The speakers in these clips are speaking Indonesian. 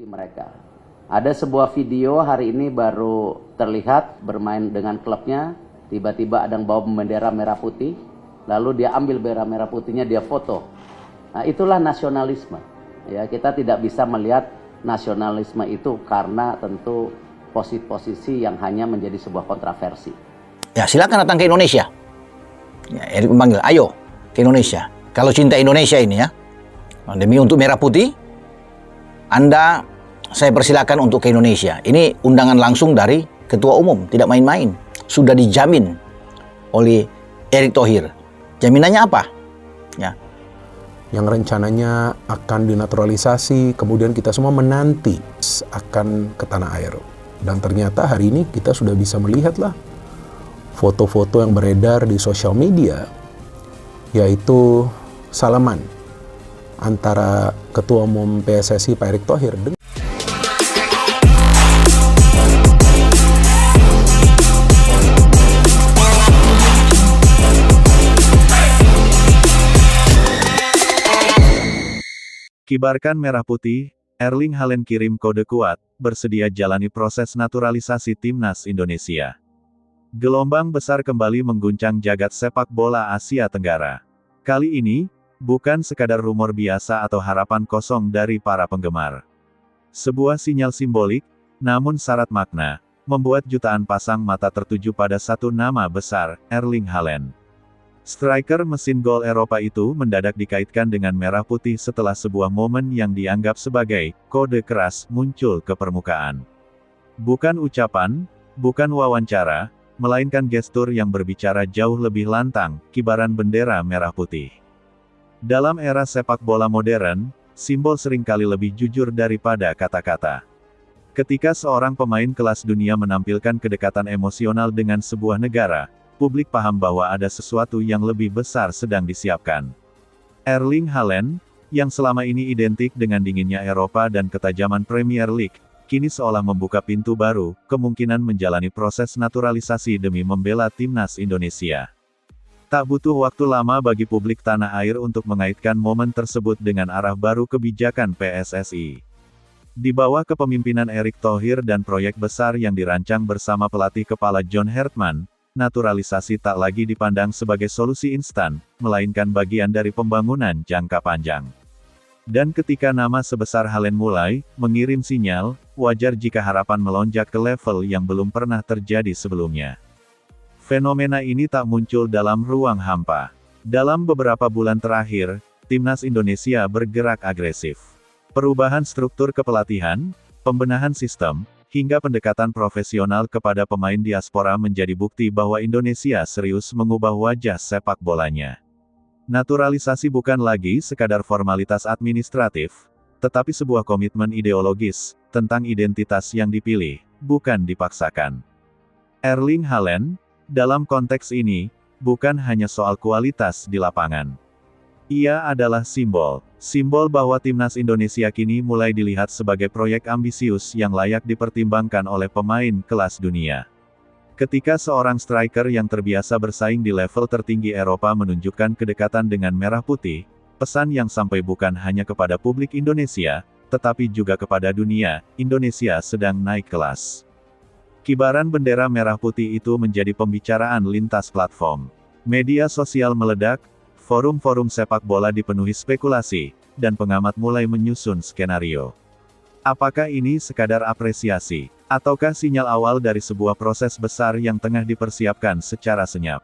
mereka. Ada sebuah video hari ini baru terlihat bermain dengan klubnya, tiba-tiba ada yang bawa bendera merah putih, lalu dia ambil bendera merah putihnya, dia foto. Nah, itulah nasionalisme. Ya, kita tidak bisa melihat nasionalisme itu karena tentu posisi yang hanya menjadi sebuah kontroversi. Ya, silakan datang ke Indonesia. Ya, Erik memanggil, ayo ke Indonesia. Kalau cinta Indonesia ini ya, demi untuk merah putih, saya persilakan untuk ke Indonesia. Ini undangan langsung dari Ketua Umum, tidak main-main. Sudah dijamin oleh Erick Thohir. Jaminannya apa? Ya. Yang rencananya akan dinaturalisasi, kemudian kita semua menanti akan ke tanah air. Dan ternyata hari ini kita sudah bisa melihatlah foto-foto yang beredar di sosial media, yaitu salaman antara Ketua Umum PSSI Pak Erick Thohir dengan Kibarkan merah putih, Erling Haaland kirim kode kuat, bersedia jalani proses naturalisasi timnas Indonesia. Gelombang besar kembali mengguncang jagat sepak bola Asia Tenggara. Kali ini, bukan sekadar rumor biasa atau harapan kosong dari para penggemar. Sebuah sinyal simbolik, namun syarat makna, membuat jutaan pasang mata tertuju pada satu nama besar, Erling Haaland. Striker mesin gol Eropa itu mendadak dikaitkan dengan merah putih setelah sebuah momen yang dianggap sebagai kode keras muncul ke permukaan. Bukan ucapan, bukan wawancara, melainkan gestur yang berbicara jauh lebih lantang, kibaran bendera merah putih. Dalam era sepak bola modern, simbol seringkali lebih jujur daripada kata-kata. Ketika seorang pemain kelas dunia menampilkan kedekatan emosional dengan sebuah negara, publik paham bahwa ada sesuatu yang lebih besar sedang disiapkan. Erling Haaland, yang selama ini identik dengan dinginnya Eropa dan ketajaman Premier League, kini seolah membuka pintu baru, kemungkinan menjalani proses naturalisasi demi membela timnas Indonesia. Tak butuh waktu lama bagi publik tanah air untuk mengaitkan momen tersebut dengan arah baru kebijakan PSSI. Di bawah kepemimpinan Erick Thohir dan proyek besar yang dirancang bersama pelatih kepala John Hartman, naturalisasi tak lagi dipandang sebagai solusi instan, melainkan bagian dari pembangunan jangka panjang. Dan ketika nama sebesar Haaland mulai mengirim sinyal, wajar jika harapan melonjak ke level yang belum pernah terjadi sebelumnya. Fenomena ini tak muncul dalam ruang hampa. Dalam beberapa bulan terakhir, timnas Indonesia bergerak agresif. Perubahan struktur kepelatihan, pembenahan sistem, hingga pendekatan profesional kepada pemain diaspora menjadi bukti bahwa Indonesia serius mengubah wajah sepak bolanya. Naturalisasi bukan lagi sekadar formalitas administratif, tetapi sebuah komitmen ideologis, tentang identitas yang dipilih, bukan dipaksakan. Erling Haaland, dalam konteks ini, bukan hanya soal kualitas di lapangan. Ia adalah simbol bahwa timnas Indonesia kini mulai dilihat sebagai proyek ambisius yang layak dipertimbangkan oleh pemain kelas dunia. Ketika seorang striker yang terbiasa bersaing di level tertinggi Eropa menunjukkan kedekatan dengan merah putih, pesan yang sampai bukan hanya kepada publik Indonesia, tetapi juga kepada dunia, Indonesia sedang naik kelas. Kibaran bendera merah putih itu menjadi pembicaraan lintas platform. Media sosial meledak, forum-forum sepak bola dipenuhi spekulasi, dan pengamat mulai menyusun skenario. Apakah ini sekadar apresiasi, ataukah sinyal awal dari sebuah proses besar yang tengah dipersiapkan secara senyap?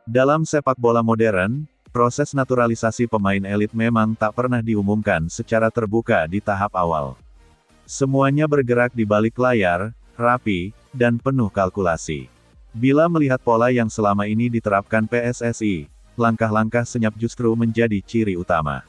Dalam sepak bola modern, proses naturalisasi pemain elit memang tak pernah diumumkan secara terbuka di tahap awal. Semuanya bergerak di balik layar, rapi, dan penuh kalkulasi. Bila melihat pola yang selama ini diterapkan PSSI, langkah-langkah senyap justru menjadi ciri utama.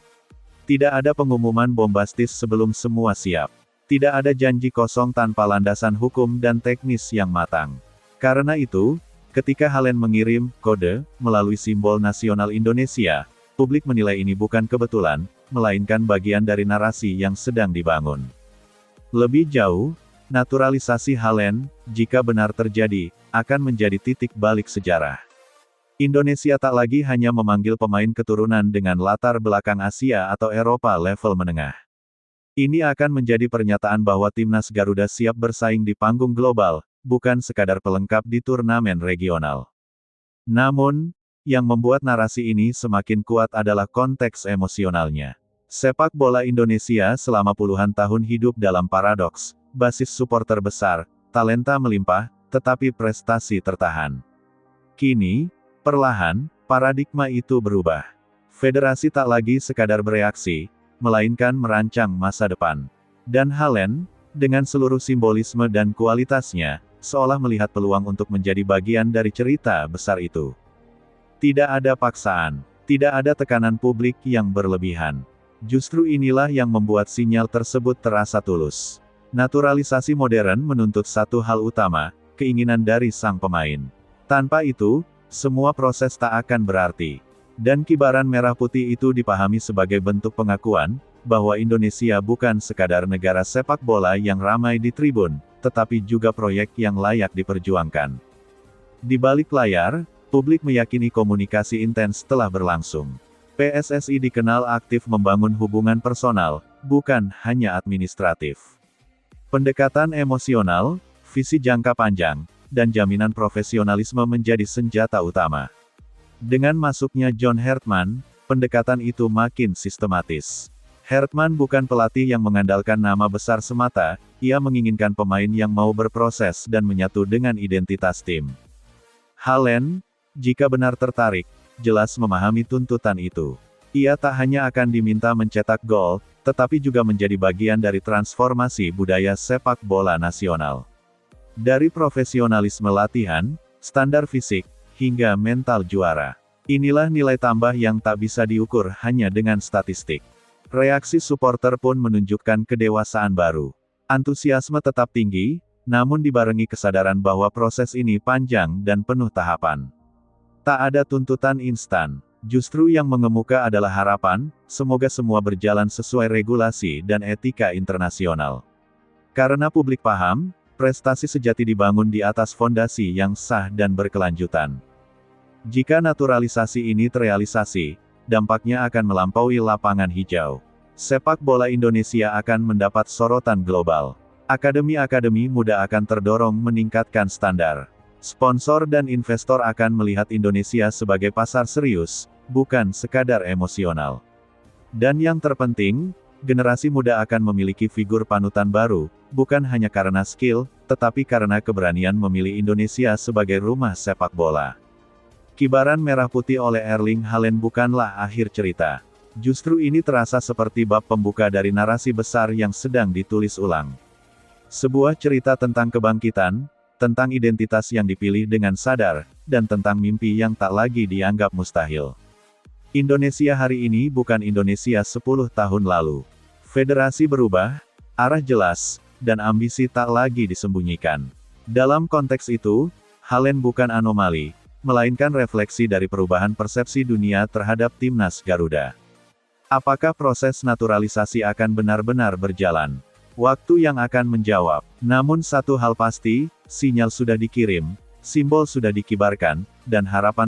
Tidak ada pengumuman bombastis sebelum semua siap. Tidak ada janji kosong tanpa landasan hukum dan teknis yang matang. Karena itu, ketika Haaland mengirim kode melalui simbol nasional Indonesia, publik menilai ini bukan kebetulan, melainkan bagian dari narasi yang sedang dibangun. Lebih jauh, naturalisasi Haaland, jika benar terjadi, akan menjadi titik balik sejarah. Indonesia tak lagi hanya memanggil pemain keturunan dengan latar belakang Asia atau Eropa level menengah. Ini akan menjadi pernyataan bahwa timnas Garuda siap bersaing di panggung global, bukan sekadar pelengkap di turnamen regional. Namun, yang membuat narasi ini semakin kuat adalah konteks emosionalnya. Sepak bola Indonesia selama puluhan tahun hidup dalam paradoks, basis supporter besar, talenta melimpah, tetapi prestasi tertahan. Kini, perlahan, paradigma itu berubah. Federasi tak lagi sekadar bereaksi, melainkan merancang masa depan. Dan Haaland, dengan seluruh simbolisme dan kualitasnya, seolah melihat peluang untuk menjadi bagian dari cerita besar itu. Tidak ada paksaan, tidak ada tekanan publik yang berlebihan. Justru inilah yang membuat sinyal tersebut terasa tulus. Naturalisasi modern menuntut satu hal utama, keinginan dari sang pemain. Tanpa itu, semua proses tak akan berarti. Dan kibaran merah putih itu dipahami sebagai bentuk pengakuan, bahwa Indonesia bukan sekadar negara sepak bola yang ramai di tribun, tetapi juga proyek yang layak diperjuangkan. Di balik layar, publik meyakini komunikasi intens telah berlangsung. PSSI dikenal aktif membangun hubungan personal, bukan hanya administratif. Pendekatan emosional, visi jangka panjang, dan jaminan profesionalisme menjadi senjata utama. Dengan masuknya John Hartman, pendekatan itu makin sistematis. Hartman bukan pelatih yang mengandalkan nama besar semata, ia menginginkan pemain yang mau berproses dan menyatu dengan identitas tim. Haaland, jika benar tertarik, jelas memahami tuntutan itu. Ia tak hanya akan diminta mencetak gol, tetapi juga menjadi bagian dari transformasi budaya sepak bola nasional. Dari profesionalisme latihan, standar fisik, hingga mental juara. Inilah nilai tambah yang tak bisa diukur hanya dengan statistik. Reaksi supporter pun menunjukkan kedewasaan baru. Antusiasme tetap tinggi, namun dibarengi kesadaran bahwa proses ini panjang dan penuh tahapan. Tak ada tuntutan instan, justru yang mengemuka adalah harapan, semoga semua berjalan sesuai regulasi dan etika internasional. Karena publik paham, prestasi sejati dibangun di atas fondasi yang sah dan berkelanjutan. Jika naturalisasi ini terrealisasi, dampaknya akan melampaui lapangan hijau. Sepak bola Indonesia akan mendapat sorotan global. Akademi-akademi muda akan terdorong meningkatkan standar. Sponsor dan investor akan melihat Indonesia sebagai pasar serius, bukan sekadar emosional. Dan yang terpenting, generasi muda akan memiliki figur panutan baru, bukan hanya karena skill, tetapi karena keberanian memilih Indonesia sebagai rumah sepak bola. Kibaran merah putih oleh Erling Haaland bukanlah akhir cerita. Justru ini terasa seperti bab pembuka dari narasi besar yang sedang ditulis ulang. Sebuah cerita tentang kebangkitan, tentang identitas yang dipilih dengan sadar, dan tentang mimpi yang tak lagi dianggap mustahil. Indonesia hari ini bukan Indonesia 10 tahun lalu. Federasi berubah, arah jelas, dan ambisi tak lagi disembunyikan. Dalam konteks itu, Haaland bukan anomali, melainkan refleksi dari perubahan persepsi dunia terhadap timnas Garuda. Apakah proses naturalisasi akan benar-benar berjalan? Waktu yang akan menjawab. Namun satu hal pasti, sinyal sudah dikirim, simbol sudah dikibarkan, dan harapan